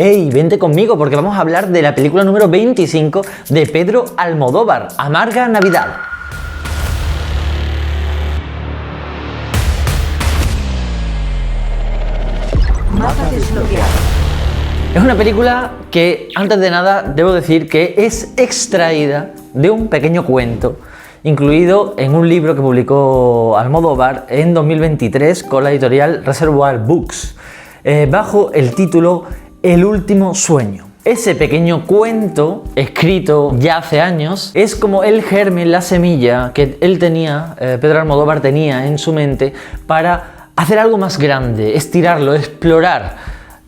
¡Ey, vente conmigo porque vamos a hablar de la película número 25 de Pedro Almodóvar, Amarga Navidad! Mapa desbloqueado. Es una película que, antes de nada, debo decir que es extraída de un pequeño cuento incluido en un libro que publicó Almodóvar en 2023 con la editorial Reservoir Books, bajo el título El último sueño. Ese pequeño cuento, escrito ya hace años, es como el germen, la semilla que él tenía, Pedro Almodóvar tenía en su mente para hacer algo más grande, estirarlo, explorar,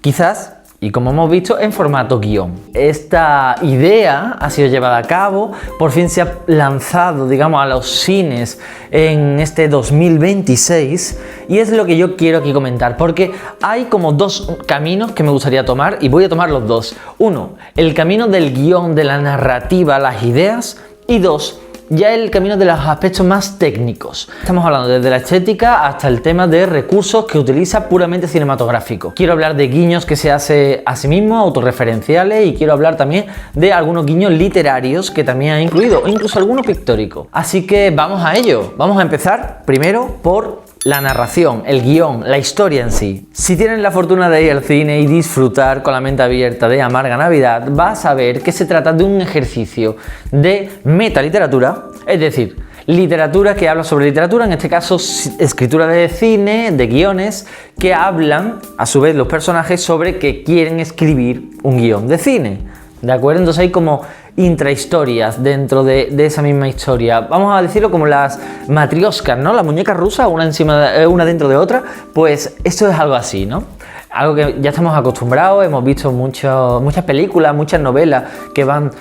quizás, y como hemos visto, en formato guión. Esta idea ha sido llevada a cabo, por fin se ha lanzado, digamos, a los cines en este 2026 y es lo que yo quiero aquí comentar, porque hay como dos caminos que me gustaría tomar y voy a tomar los dos. Uno, el camino del guión, de la narrativa, las ideas, y dos, ya el camino de los aspectos más técnicos. Estamos hablando desde la estética hasta el tema de recursos que utiliza puramente cinematográfico. Quiero hablar de guiños que se hace a sí mismo, autorreferenciales, y quiero hablar también de algunos guiños literarios que también ha incluido, o incluso algunos pictóricos. Así que vamos a ello. Vamos a empezar primero por la narración, el guión, la historia en sí. Si tienen la fortuna de ir al cine y disfrutar con la mente abierta de Amarga Navidad, vas a ver que se trata de un ejercicio de metaliteratura, es decir, literatura que habla sobre literatura, en este caso escritura de cine, de guiones, que hablan, a su vez los personajes, sobre que quieren escribir un guión de cine. ¿De acuerdo? Entonces hay como intrahistorias dentro de esa misma historia. Vamos a decirlo como las matrioscas, ¿no? Las muñecas rusas, una dentro de otra. Pues esto es algo así, ¿no? Algo que ya estamos acostumbrados, hemos visto muchas películas, muchas novelas que van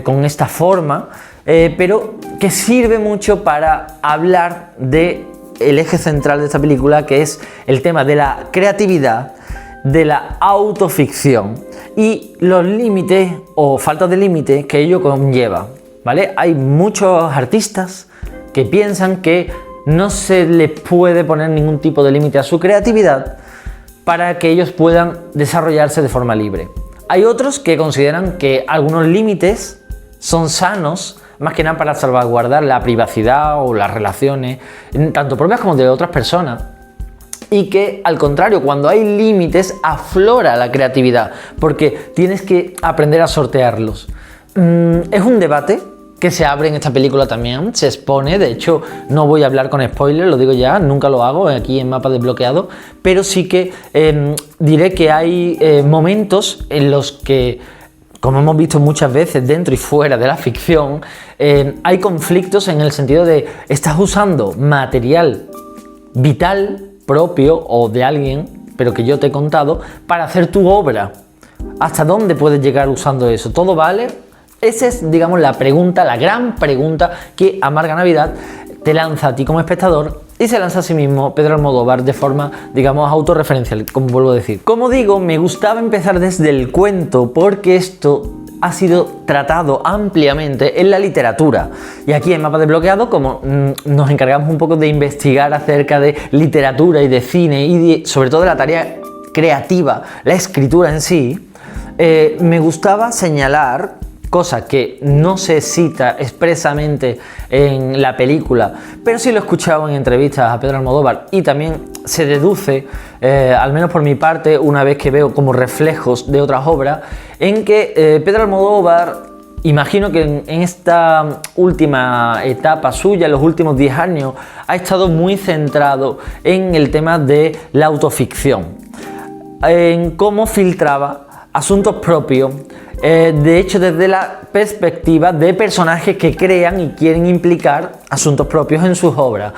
con esta forma, pero que sirve mucho para hablar del eje central de esta película, que es el tema de la creatividad, de la autoficción y los límites o falta de límites que ello conlleva, ¿vale? Hay muchos artistas que piensan que no se les puede poner ningún tipo de límite a su creatividad para que ellos puedan desarrollarse de forma libre. Hay otros que consideran que algunos límites son sanos, más que nada para salvaguardar la privacidad o las relaciones, tanto propias como de otras personas. Y que, al contrario, cuando hay límites, aflora la creatividad, porque tienes que aprender a sortearlos. Es un debate que se abre en esta película también, se expone. De hecho, no voy a hablar con spoilers, lo digo ya, nunca lo hago aquí en Mapa Desbloqueado, pero sí que diré que hay momentos en los que, como hemos visto muchas veces dentro y fuera de la ficción, hay conflictos en el sentido de estás usando material vital propio o de alguien, pero que yo te he contado, para hacer tu obra. ¿Hasta dónde puedes llegar usando eso? ¿Todo vale? Esa es, digamos, la pregunta, la gran pregunta que Amarga Navidad te lanza a ti como espectador y se lanza a sí mismo Pedro Almodóvar de forma, digamos, autorreferencial, como vuelvo a decir. Como digo, me gustaba empezar desde el cuento porque esto ha sido tratado ampliamente en la literatura. Y aquí en Mapa Desbloqueado, como nos encargamos un poco de investigar acerca de literatura y de cine y sobre todo de la tarea creativa, la escritura en sí, me gustaba señalar cosa que no se cita expresamente en la película, pero sí lo he escuchado en entrevistas a Pedro Almodóvar y también se deduce, al menos por mi parte, una vez que veo como reflejos de otras obras, en que Pedro Almodóvar, imagino que en esta última etapa suya, en los últimos 10 años, ha estado muy centrado en el tema de la autoficción, en cómo filtraba asuntos propios, de hecho desde la perspectiva de personajes que crean y quieren implicar asuntos propios en sus obras,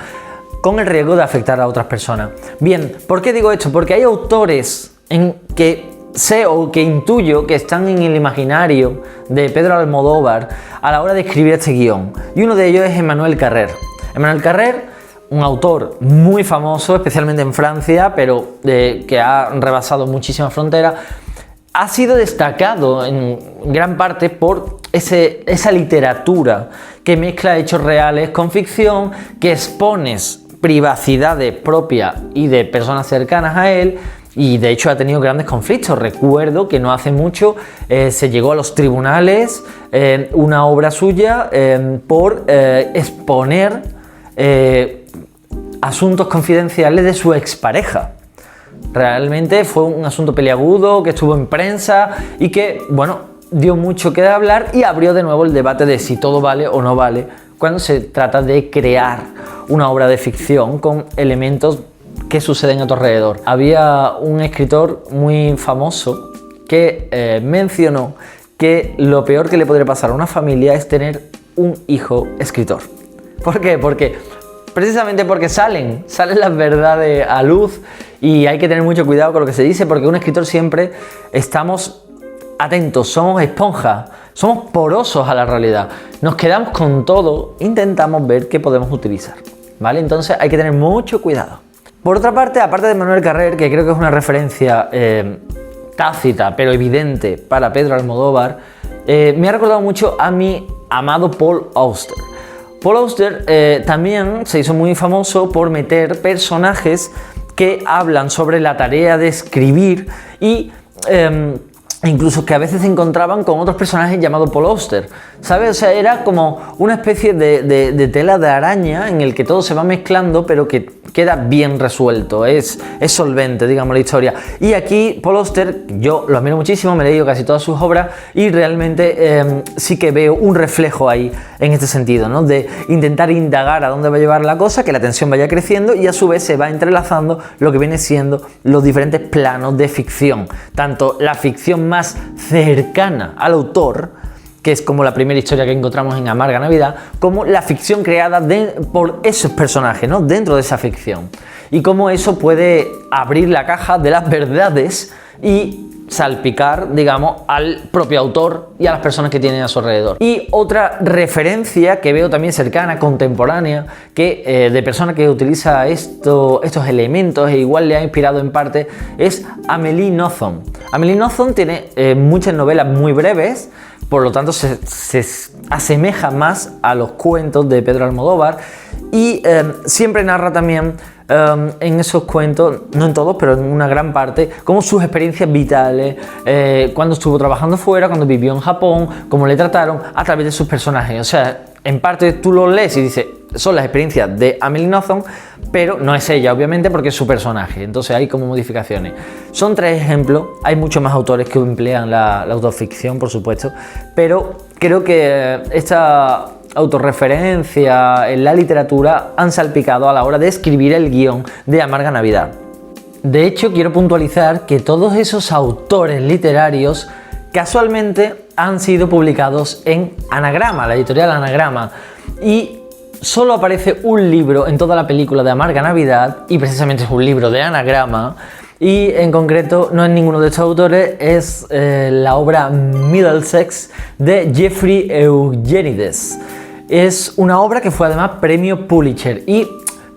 con el riesgo de afectar a otras personas. Bien, ¿por qué digo esto? Porque hay autores en que sé o que intuyo que están en el imaginario de Pedro Almodóvar a la hora de escribir este guión, y uno de ellos es Emmanuel Carrère. Emmanuel Carrère, un autor muy famoso, especialmente en Francia, pero que ha rebasado muchísimas fronteras, ha sido destacado en gran parte por esa literatura que mezcla hechos reales con ficción, que expones privacidades propias y de personas cercanas a él, Y de hecho ha tenido grandes conflictos. Recuerdo que no hace mucho se llegó a los tribunales una obra suya por exponer asuntos confidenciales de su expareja. Realmente fue un asunto peliagudo que estuvo en prensa y que, bueno, dio mucho que hablar y abrió de nuevo el debate de si todo vale o no vale cuando se trata de crear una obra de ficción con elementos que suceden a tu alrededor. Había un escritor muy famoso que mencionó que lo peor que le podría pasar a una familia es tener un hijo escritor. ¿Por qué? Precisamente porque salen las verdades a luz y hay que tener mucho cuidado con lo que se dice, porque un escritor siempre estamos atentos, somos esponjas, somos porosos a la realidad, nos quedamos con todo, intentamos ver qué podemos utilizar, ¿vale? Entonces hay que tener mucho cuidado. Por otra parte, aparte de Manuel Carrer, que creo que es una referencia tácita pero evidente para Pedro Almodóvar, me ha recordado mucho a mi amado Paul Auster. Paul Auster también se hizo muy famoso por meter personajes que hablan sobre la tarea de escribir y incluso que a veces se encontraban con otros personajes llamados Paul Auster, ¿sabes? O sea, era como una especie de tela de araña en el que todo se va mezclando, pero que queda bien resuelto, es solvente, digamos, la historia. Y aquí Paul Auster, yo lo admiro muchísimo, me he leído casi todas sus obras y realmente sí que veo un reflejo ahí en este sentido, ¿no? De intentar indagar a dónde va a llevar la cosa, que la tensión vaya creciendo y a su vez se va entrelazando lo que viene siendo los diferentes planos de ficción, tanto la ficción más cercana al autor, que es como la primera historia que encontramos en Amarga Navidad, como la ficción creada por esos personajes, ¿no? Dentro de esa ficción. Y cómo eso puede abrir la caja de las verdades y salpicar, digamos, al propio autor y a las personas que tienen a su alrededor. Y otra referencia que veo también cercana, contemporánea, que de persona que utiliza estos elementos e igual le ha inspirado en parte, es Amélie Nothomb. Amélie Nothomb tiene muchas novelas muy breves, por lo tanto se asemeja más a los cuentos de Pedro Almodóvar y siempre narra también en esos cuentos, no en todos, pero en una gran parte, como sus experiencias vitales, cuando estuvo trabajando fuera, cuando vivió en Japón, cómo le trataron a través de sus personajes. O sea, en parte tú lo lees y dices, son las experiencias de Amélie Nothomb, pero no es ella, obviamente, porque es su personaje. Entonces hay como modificaciones. Son 3 ejemplos, hay muchos más autores que emplean la autoficción, por supuesto, pero creo que esta autorreferencia en la literatura han salpicado a la hora de escribir el guión de Amarga Navidad. De hecho, quiero puntualizar que todos esos autores literarios casualmente han sido publicados en Anagrama, la editorial Anagrama, y solo aparece un libro en toda la película de Amarga Navidad, y precisamente es un libro de Anagrama, y en concreto no es ninguno de estos autores, es la obra Middlesex de Jeffrey Eugenides. Es una obra que fue además premio Pulitzer y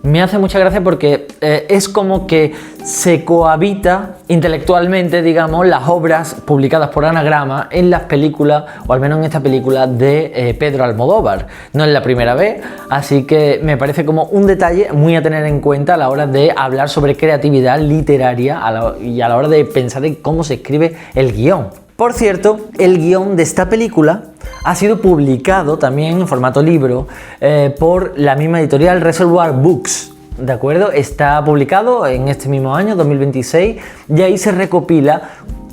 me hace mucha gracia porque es como que se cohabita intelectualmente, digamos, las obras publicadas por Anagrama en las películas, o al menos en esta película de Pedro Almodóvar. No es la primera vez, así que me parece como un detalle muy a tener en cuenta a la hora de hablar sobre creatividad literaria y a la hora de pensar en cómo se escribe el guión. Por cierto, el guión de esta película ha sido publicado también en formato libro por la misma editorial Reservoir Books, ¿de acuerdo? Está publicado en este mismo año, 2026, y ahí se recopila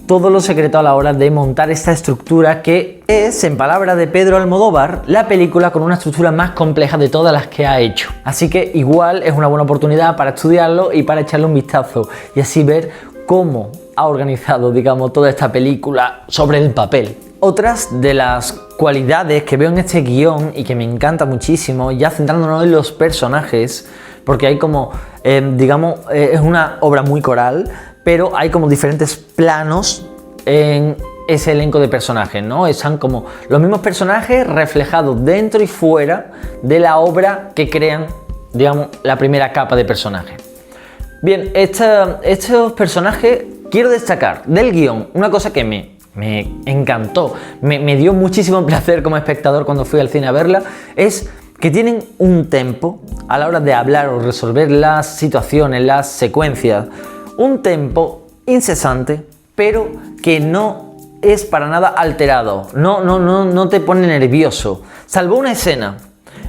todo lo secreto a la hora de montar esta estructura que es, en palabras de Pedro Almodóvar, la película con una estructura más compleja de todas las que ha hecho. Así que igual es una buena oportunidad para estudiarlo y para echarle un vistazo y así ver cómo ha organizado, digamos, toda esta película sobre el papel. Otras de las cualidades que veo en este guión y que me encanta muchísimo, ya centrándonos en los personajes, porque hay como, digamos, es una obra muy coral, pero hay como diferentes planos en ese elenco de personajes, ¿no? Están como los mismos personajes reflejados dentro y fuera de la obra que crean, digamos, la primera capa de personajes. Bien, estos personajes, quiero destacar del guión una cosa que me encantó, me dio muchísimo placer como espectador cuando fui al cine a verla, es que tienen un tempo a la hora de hablar o resolver las situaciones, las secuencias, un tempo incesante, pero que no es para nada alterado, no te pone nervioso, salvo una escena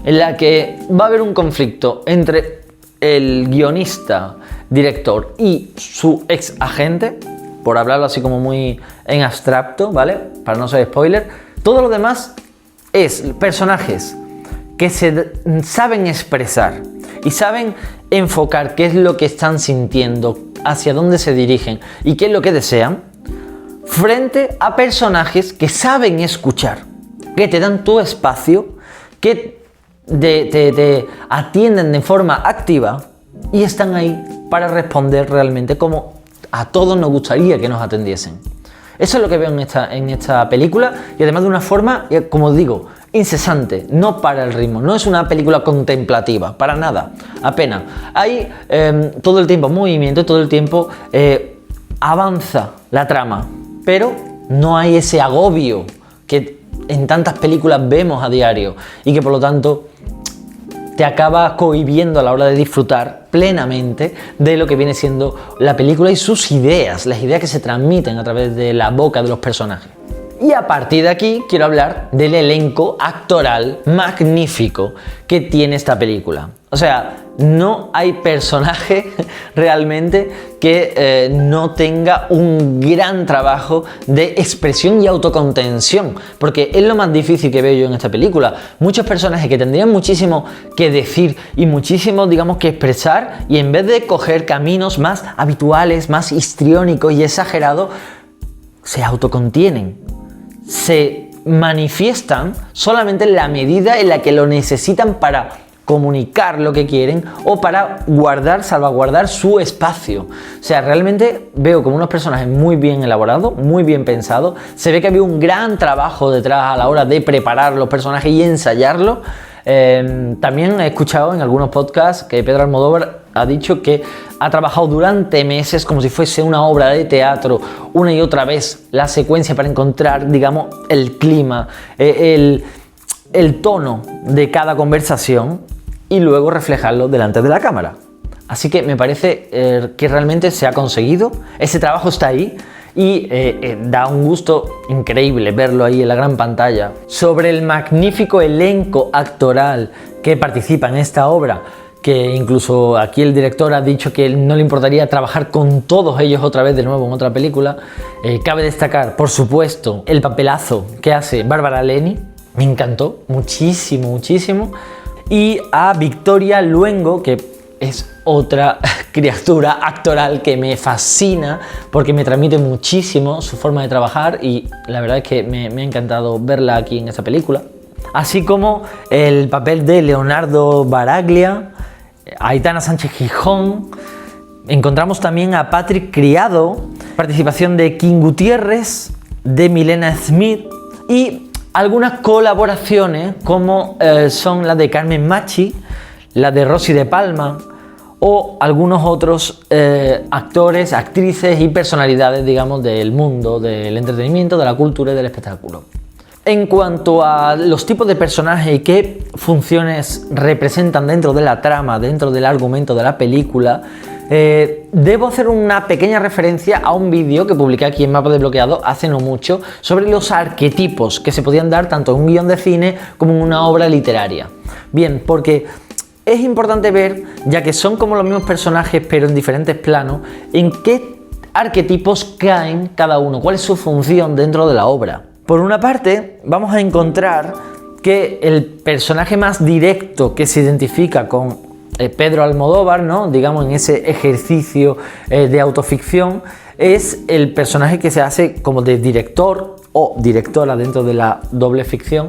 en la que va a haber un conflicto entre el guionista, director y su ex agente, por hablarlo así como muy en abstracto, ¿vale? Para no ser spoiler. Todo lo demás es personajes que se saben expresar y saben enfocar qué es lo que están sintiendo, hacia dónde se dirigen y qué es lo que desean, frente a personajes que saben escuchar, que te dan tu espacio, que te atienden de forma activa y están ahí para responder realmente como a todos nos gustaría que nos atendiesen. Eso es lo que veo en esta película, y además de una forma, como digo, incesante, no para el ritmo, no es una película contemplativa, para nada, apenas. Hay todo el tiempo movimiento, todo el tiempo avanza la trama, pero no hay ese agobio que en tantas películas vemos a diario y que por lo tanto te acaba cohibiendo a la hora de disfrutar plenamente de lo que viene siendo la película y sus ideas, las ideas que se transmiten a través de la boca de los personajes. Y a partir de aquí quiero hablar del elenco actoral magnífico que tiene esta película. O sea, no hay personaje realmente que no tenga un gran trabajo de expresión y autocontención, porque es lo más difícil que veo yo en esta película. Muchos personajes que tendrían muchísimo que decir y muchísimo, digamos, que expresar, y en vez de coger caminos más habituales, más histriónicos y exagerados, se autocontienen, se manifiestan solamente en la medida en la que lo necesitan para comunicar lo que quieren o para salvaguardar su espacio. O sea, realmente veo como unos personajes muy bien elaborados, muy bien pensados. Se ve que había un gran trabajo detrás a la hora de preparar los personajes y ensayarlos. También he escuchado en algunos podcasts que Pedro Almodóvar ha dicho que ha trabajado durante meses como si fuese una obra de teatro, una y otra vez la secuencia para encontrar, digamos, el clima, el tono de cada conversación y luego reflejarlo delante de la cámara. Así que me parece que realmente se ha conseguido, ese trabajo está ahí y da un gusto increíble verlo ahí en la gran pantalla. Sobre el magnífico elenco actoral que participa en esta obra, que incluso aquí el director ha dicho que no le importaría trabajar con todos ellos otra vez de nuevo en otra película, cabe destacar, por supuesto, el papelazo que hace Bárbara Leni. Me encantó muchísimo, muchísimo. Y a Victoria Luengo, que es otra criatura actoral que me fascina porque me transmite muchísimo su forma de trabajar y la verdad es que me ha encantado verla aquí en esta película. Así como el papel de Leonardo Baraglia, Aitana Sánchez Gijón. Encontramos también a Patrick Criado, participación de King Gutiérrez, de Milena Smith y algunas colaboraciones como son las de Carmen Machi, la de Rosy de Palma o algunos otros actores, actrices y personalidades, digamos, del mundo del entretenimiento, de la cultura y del espectáculo. En cuanto a los tipos de personajes y qué funciones representan dentro de la trama, dentro del argumento de la película, debo hacer una pequeña referencia a un vídeo que publiqué aquí en Mapa Desbloqueado hace no mucho sobre los arquetipos que se podían dar tanto en un guión de cine como en una obra literaria. Bien, porque es importante ver, ya que son como los mismos personajes pero en diferentes planos, en qué arquetipos caen cada uno, cuál es su función dentro de la obra. Por una parte, vamos a encontrar que el personaje más directo que se identifica con Pedro Almodóvar, ¿no? Digamos, en ese ejercicio de autoficción, es el personaje que se hace como de director o directora dentro de la doble ficción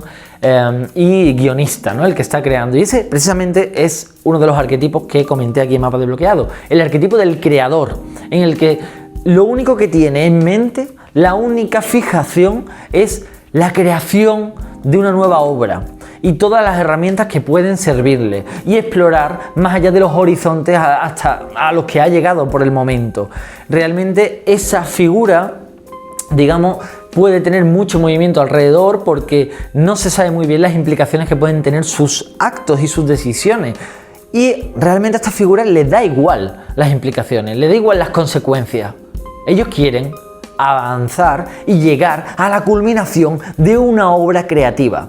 y guionista, ¿no? El que está creando. Y ese precisamente es uno de los arquetipos que comenté aquí en Mapa Desbloqueado. El arquetipo del creador, en el que lo único que tiene en mente, la única fijación es la creación de una nueva obra y todas las herramientas que pueden servirle y explorar más allá de los horizontes hasta a los que ha llegado por el momento. Realmente esa figura, digamos, puede tener mucho movimiento alrededor porque no se sabe muy bien las implicaciones que pueden tener sus actos y sus decisiones. Y realmente a esta figura le da igual las implicaciones, le da igual las consecuencias. Ellos quieren avanzar y llegar a la culminación de una obra creativa.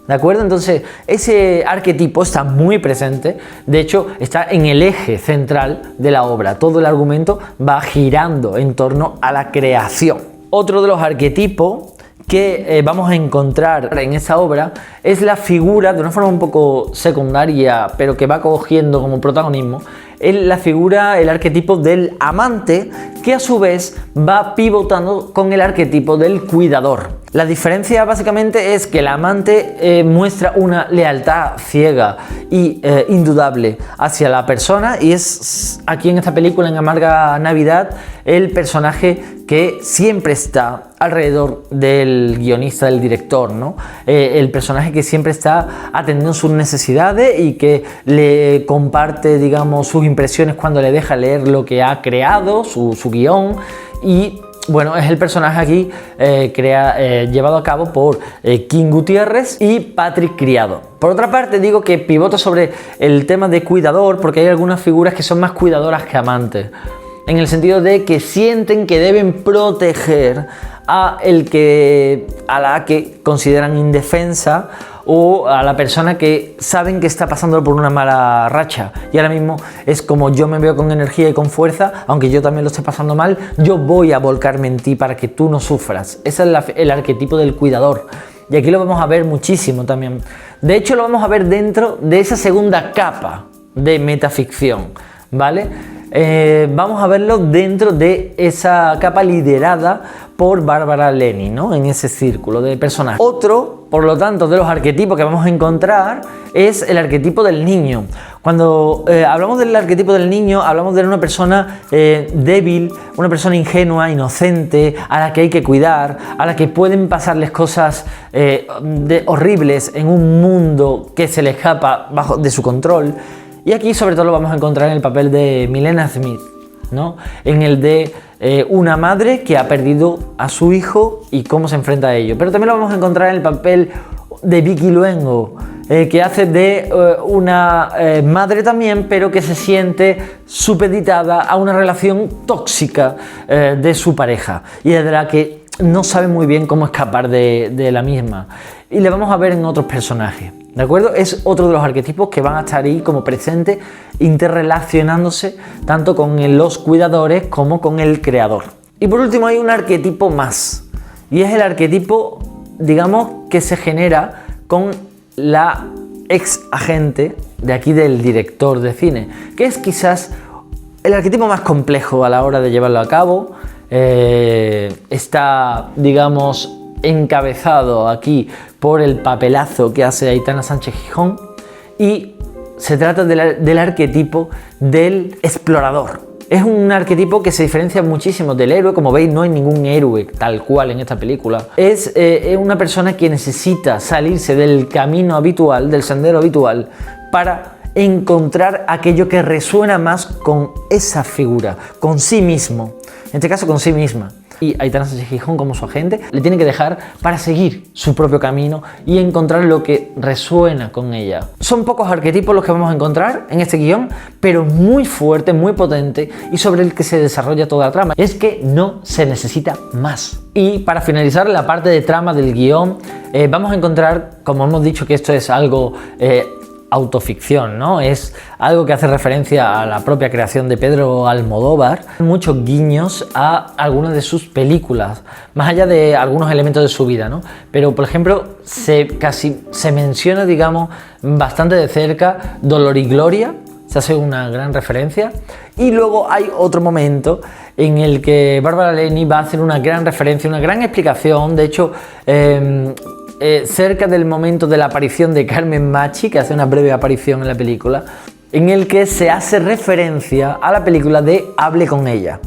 ¿De acuerdo? Entonces, ese arquetipo está muy presente, de hecho, está en el eje central de la obra. Todo el argumento va girando en torno a la creación. Otro de los arquetipos que vamos a encontrar en esa obra es la figura, de una forma un poco secundaria, pero que va cogiendo como protagonismo, la figura, el arquetipo del amante, que a su vez va pivotando con el arquetipo del cuidador. La diferencia básicamente es que el amante muestra una lealtad ciega y indudable hacia la persona, y es aquí en esta película, en Amarga Navidad, el personaje que siempre está alrededor del guionista, del director, ¿no? El personaje que siempre está atendiendo sus necesidades y que le comparte, digamos, sus impresiones cuando le deja leer lo que ha creado, su guión. Y bueno, es el personaje aquí llevado a cabo por King Gutiérrez y Patrick Criado. Por otra parte, digo que pivota sobre el tema de cuidador porque hay algunas figuras que son más cuidadoras que amantes, en el sentido de que sienten que deben proteger a la que consideran indefensa o a la persona que saben que está pasando por una mala racha, y ahora mismo es como: yo me veo con energía y con fuerza, aunque yo también lo esté pasando mal, yo voy a volcarme en ti para que tú no sufras. Ese es el arquetipo del cuidador, y aquí lo vamos a ver muchísimo también. De hecho, lo vamos a ver dentro de esa segunda capa de metaficción, ¿vale? Vamos a verlo dentro de esa capa liderada por Bárbara Leni, ¿no? En ese círculo de personajes. Otro, por lo tanto, de los arquetipos que vamos a encontrar es el arquetipo del niño. Cuando hablamos del arquetipo del niño, hablamos de una persona débil, una persona ingenua, inocente, a la que hay que cuidar, a la que pueden pasarles cosas horribles en un mundo que se le escapa de su control. Y aquí sobre todo lo vamos a encontrar en el papel de Milena Smith, ¿no? En el de una madre que ha perdido a su hijo y cómo se enfrenta a ello. Pero también lo vamos a encontrar en el papel de Vicky Luengo, que hace de una madre también, pero que se siente supeditada a una relación tóxica de su pareja y de la que no sabe muy bien cómo escapar de la misma. Y le vamos a ver en otros personajes, ¿de acuerdo? Es otro de los arquetipos que van a estar ahí como presentes, interrelacionándose tanto con los cuidadores como con el creador. Y por último hay un arquetipo más, y es el arquetipo, digamos, que se genera con la ex agente de aquí del director de cine, que es quizás el arquetipo más complejo a la hora de llevarlo a cabo. Está, digamos, encabezado aquí por el papelazo que hace Aitana Sánchez Gijón, y se trata del arquetipo del explorador. Es un arquetipo que se diferencia muchísimo del héroe. Como veis, no hay ningún héroe tal cual en esta película. Es una persona que necesita salirse del camino habitual, del sendero habitual, para encontrar aquello que resuena más con esa figura, con sí mismo, en este caso con sí misma. Y Aitana Sánchez Gijón, como su agente, le tiene que dejar para seguir su propio camino y encontrar lo que resuena con ella. Son pocos arquetipos los que vamos a encontrar en este guión, pero muy fuerte, muy potente, y sobre el que se desarrolla toda la trama. Es que no se necesita más. Y para finalizar la parte de trama del guión, vamos a encontrar, como hemos dicho, que esto es algo autoficción, ¿no? Es algo que hace referencia a la propia creación de Pedro Almodóvar, muchos guiños a algunas de sus películas, más allá de algunos elementos de su vida, ¿no? Pero, por ejemplo, casi se menciona, digamos, bastante de cerca Dolor y Gloria, se hace una gran referencia, y luego hay otro momento en el que Bárbara Leni va a hacer una gran referencia, una gran explicación. De hecho, cerca del momento de la aparición de Carmen Machi, que hace una breve aparición en la película, en el que se hace referencia a la película de Hable con ella.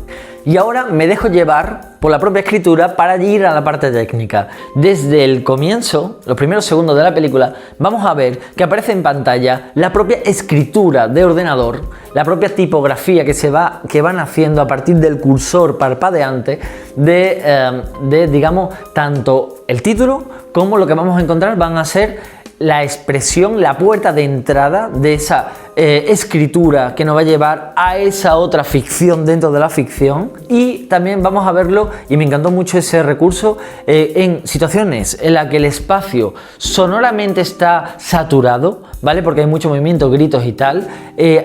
Y ahora me dejo llevar por la propia escritura para ir a la parte técnica. Desde el comienzo, los primeros segundos de la película, vamos a ver que aparece en pantalla la propia escritura de ordenador, la propia tipografía que van haciendo a partir del cursor parpadeante digamos, tanto el título como lo que vamos a encontrar van a ser la expresión, la puerta de entrada de esa escritura que nos va a llevar a esa otra ficción dentro de la ficción. Y también vamos a verlo, y me encantó mucho ese recurso, en situaciones en las que el espacio sonoramente está saturado, ¿vale? Porque hay mucho movimiento, gritos y tal.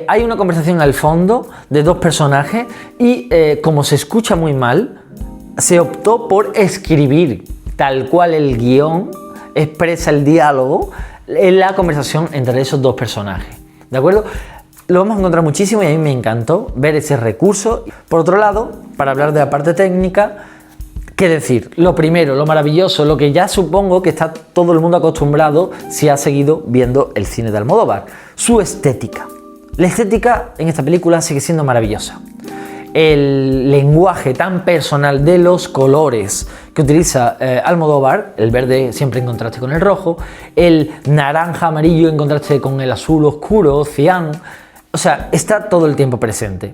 Hay una conversación al fondo de dos personajes y como se escucha muy mal, se optó por escribir tal cual el guión expresa el diálogo en la conversación entre esos dos personajes, ¿de acuerdo? Lo vamos a encontrar muchísimo y a mí me encantó ver ese recurso. Por otro lado, para hablar de la parte técnica, ¿qué decir? Lo primero, lo maravilloso, lo que ya supongo que está todo el mundo acostumbrado si ha seguido viendo el cine de Almodóvar, su estética. La estética en esta película sigue siendo maravillosa. El lenguaje tan personal de los colores que utiliza Almodóvar, el verde siempre en contraste con el rojo, el naranja amarillo en contraste con el azul oscuro, cian, o sea, está todo el tiempo presente.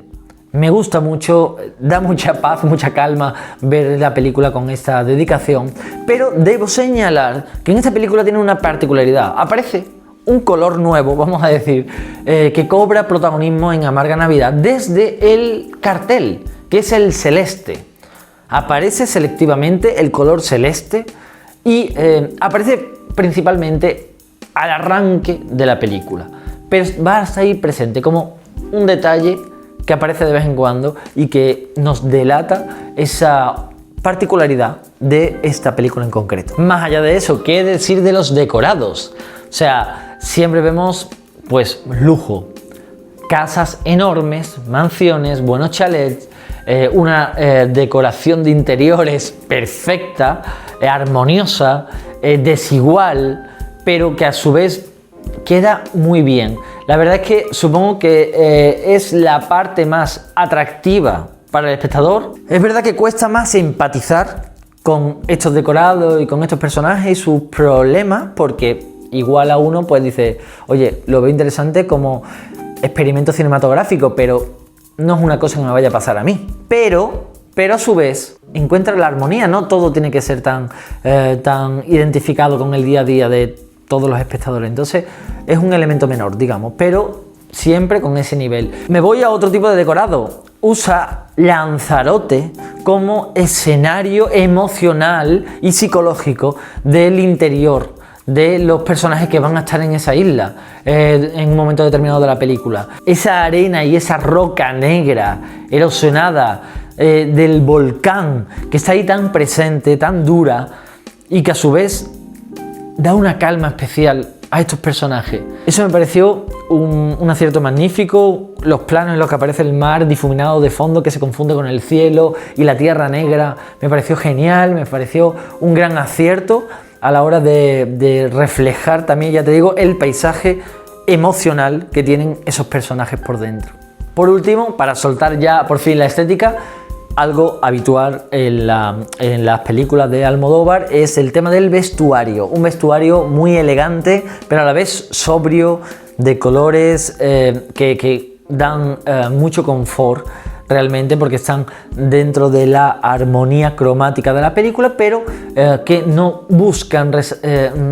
Me gusta mucho, da mucha paz, mucha calma ver la película con esta dedicación, pero debo señalar que en esta película tiene una particularidad. Aparece un color nuevo, vamos a decir, que cobra protagonismo en Amarga Navidad desde el cartel, que es el celeste. Aparece selectivamente el color celeste y aparece principalmente al arranque de la película, pero va a estar ahí presente como un detalle que aparece de vez en cuando y que nos delata esa particularidad de esta película en concreto. Más allá de eso, ¿qué decir de los decorados? O sea, siempre vemos pues lujo, casas enormes, mansiones, buenos chalets, una decoración de interiores perfecta, armoniosa, desigual, pero que a su vez queda muy bien. La verdad es que supongo que es la parte más atractiva para el espectador. Es verdad que cuesta más empatizar con estos decorados y con estos personajes y sus problemas, porque igual a uno pues dice, oye, lo veo interesante como experimento cinematográfico, pero no es una cosa que me vaya a pasar a mí. Pero a su vez encuentra la armonía, no todo tiene que ser tan identificado con el día a día de todos los espectadores. Entonces es un elemento menor, digamos, pero siempre con ese nivel. Me voy a otro tipo de decorado. Usa Lanzarote como escenario emocional y psicológico del interior de los personajes que van a estar en esa isla en un momento determinado de la película. Esa arena y esa roca negra erosionada del volcán que está ahí tan presente, tan dura, y que a su vez da una calma especial a estos personajes. Eso me pareció un acierto magnífico. Los planos en los que aparece el mar difuminado de fondo que se confunde con el cielo y la tierra negra, me pareció genial, me pareció un gran acierto a la hora de reflejar también, ya te digo, el paisaje emocional que tienen esos personajes por dentro. Por último, para soltar ya por fin la estética, algo habitual en las películas de Almodóvar es el tema del vestuario. Un vestuario muy elegante, pero a la vez sobrio, de colores que dan mucho confort realmente, porque están dentro de la armonía cromática de la película, pero que no buscan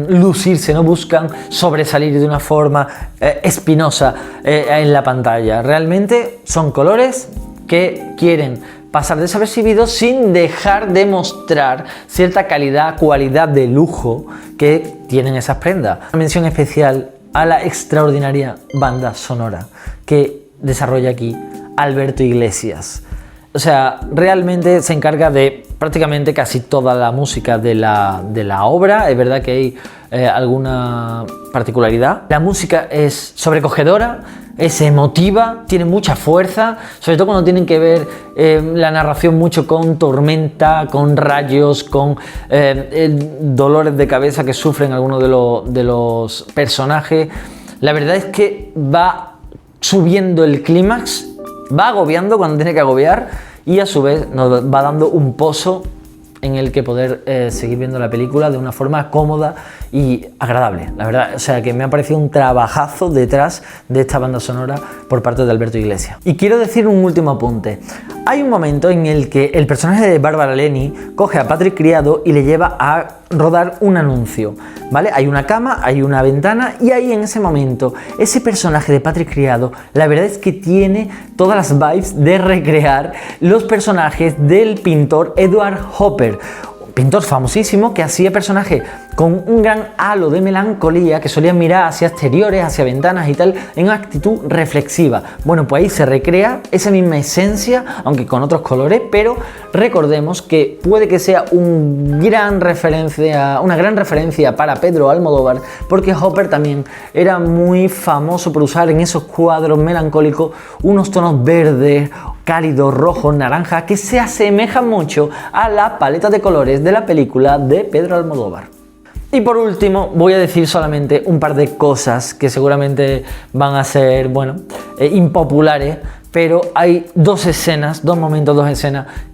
lucirse, no buscan sobresalir de una forma espinosa en la pantalla. Realmente son colores que quieren pasar desapercibidos sin dejar de mostrar cierta calidad, cualidad de lujo que tienen esas prendas. Una mención especial a la extraordinaria banda sonora que desarrolla aquí Alberto Iglesias. O sea, realmente se encarga de prácticamente casi toda la música de la obra. Es verdad que hay alguna particularidad. La música es sobrecogedora, es emotiva, tiene mucha fuerza, sobre todo cuando tienen que ver la narración mucho con tormenta, con rayos, con dolores de cabeza que sufren algunos de los personajes. La verdad es que va subiendo el clímax, va agobiando cuando tiene que agobiar y a su vez nos va dando un pozo en el que poder seguir viendo la película de una forma cómoda y agradable, la verdad. O sea, que me ha parecido un trabajazo detrás de esta banda sonora por parte de Alberto Iglesias. Y quiero decir un último apunte. Hay un momento en el que el personaje de Bárbara Leni coge a Patrick Criado y le lleva a rodar un anuncio, ¿vale? Hay una cama, hay una ventana y ahí en ese momento ese personaje de Patrick Criado, la verdad es que tiene todas las vibes de recrear los personajes del pintor Edward Hopper, pintor famosísimo que hacía personajes con un gran halo de melancolía, que solía mirar hacia exteriores, hacia ventanas y tal, en una actitud reflexiva. Bueno, pues ahí se recrea esa misma esencia, aunque con otros colores, pero recordemos que puede que sea una gran referencia para Pedro Almodóvar, porque Hopper también era muy famoso por usar en esos cuadros melancólicos unos tonos verdes, cálidos, rojos, naranjas, que se asemejan mucho a la paleta de colores de la película de Pedro Almodóvar. Y por último, voy a decir solamente un par de cosas que seguramente van a ser, bueno, impopulares, pero hay dos escenas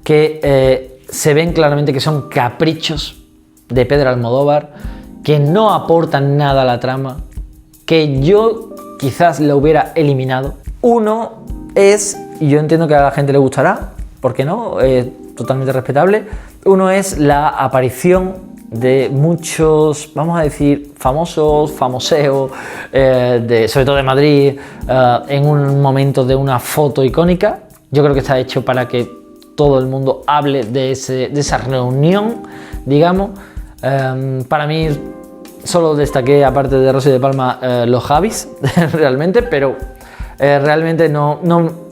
que se ven claramente que son caprichos de Pedro Almodóvar, que no aportan nada a la trama, que yo quizás lo hubiera eliminado. Uno es, y yo entiendo que a la gente le gustará, ¿por qué no? Es totalmente respetable. Uno es la aparición de muchos, vamos a decir, famoseos, sobre todo de Madrid, en un momento de una foto icónica. Yo creo que está hecho para que todo el mundo hable de esa reunión, digamos. Para mí, solo destaqué, aparte de Rosy de Palma, los Javis, realmente, pero realmente no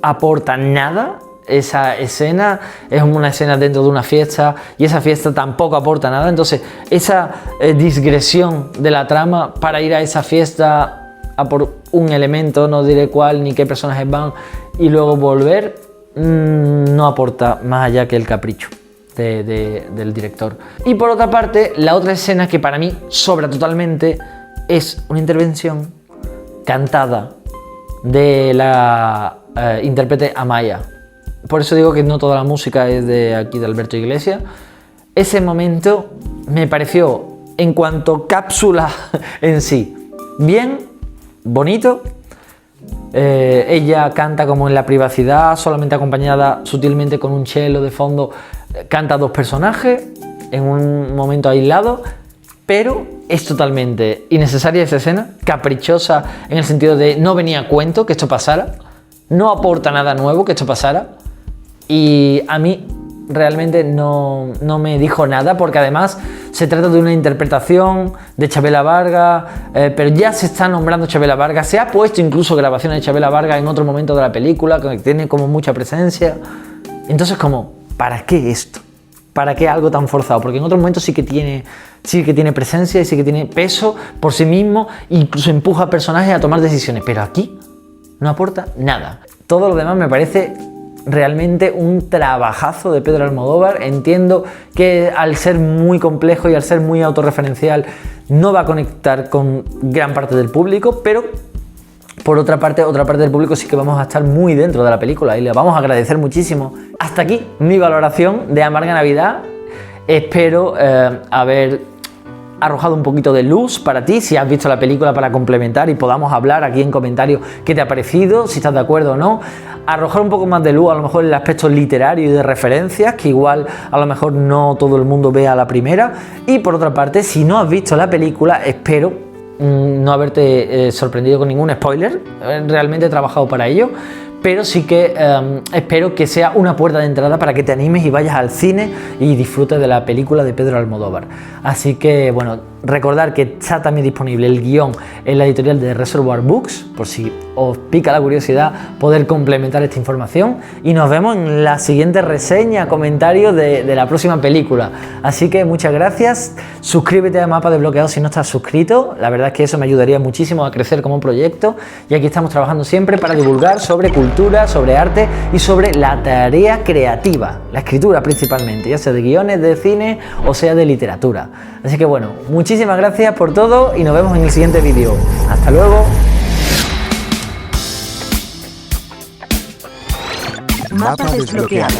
aporta nada. Esa escena es una escena dentro de una fiesta y esa fiesta tampoco aporta nada. Entonces esa digresión de la trama para ir a esa fiesta a por un elemento, no diré cuál ni qué personajes van, y luego volver, no aporta más allá que el capricho del director. Y por otra parte, la otra escena que para mí sobra totalmente es una intervención cantada de la intérprete Amaya. Por eso digo que no toda la música es de aquí, de Alberto Iglesias. Ese momento me pareció, en cuanto cápsula en sí, bien, bonito. Ella canta como en la privacidad, solamente acompañada sutilmente con un cello de fondo. Canta a dos personajes en un momento aislado, pero es totalmente innecesaria esa escena, caprichosa en el sentido de no venía a cuento que esto pasara, no aporta nada nuevo que esto pasara. Y a mí realmente no me dijo nada, porque además se trata de una interpretación de Chabela Vargas, pero ya se está nombrando Chabela Vargas, se ha puesto incluso grabaciones de Chabela Vargas en otro momento de la película, que tiene como mucha presencia. Entonces, como, ¿para qué esto? ¿Para qué algo tan forzado? Porque en otros momentos sí que tiene presencia y sí que tiene peso por sí mismo, incluso empuja a personajes a tomar decisiones, pero aquí no aporta nada. Todo lo demás me parece realmente un trabajazo de Pedro Almodóvar. Entiendo que al ser muy complejo y al ser muy autorreferencial no va a conectar con gran parte del público, pero por otra parte del público sí que vamos a estar muy dentro de la película y le vamos a agradecer muchísimo. Hasta aquí mi valoración de Amarga Navidad. Espero haber arrojado un poquito de luz para ti, si has visto la película, para complementar y podamos hablar aquí en comentarios qué te ha parecido, si estás de acuerdo o no. Arrojar un poco más de luz a lo mejor en el aspecto literario y de referencias, que igual a lo mejor no todo el mundo vea a la primera. Y por otra parte, si no has visto la película, espero no haberte sorprendido con ningún spoiler. Realmente he trabajado para ello, pero sí que espero que sea una puerta de entrada para que te animes y vayas al cine y disfrutes de la película de Pedro Almodóvar. Así que bueno, recordar que está también disponible el guión en la editorial de Reservoir Books, por si os pica la curiosidad poder complementar esta información, y nos vemos en la siguiente reseña, comentario de la próxima película. Así que muchas gracias, suscríbete a Mapa Desbloqueado si no estás suscrito, la verdad es que eso me ayudaría muchísimo a crecer como proyecto, y aquí estamos trabajando siempre para divulgar sobre cultura, sobre arte y sobre la tarea creativa, la escritura principalmente, ya sea de guiones, de cine o sea de literatura. Así que bueno, muchísimas gracias por todo y nos vemos en el siguiente vídeo. ¡Hasta luego! Mapa desbloqueado.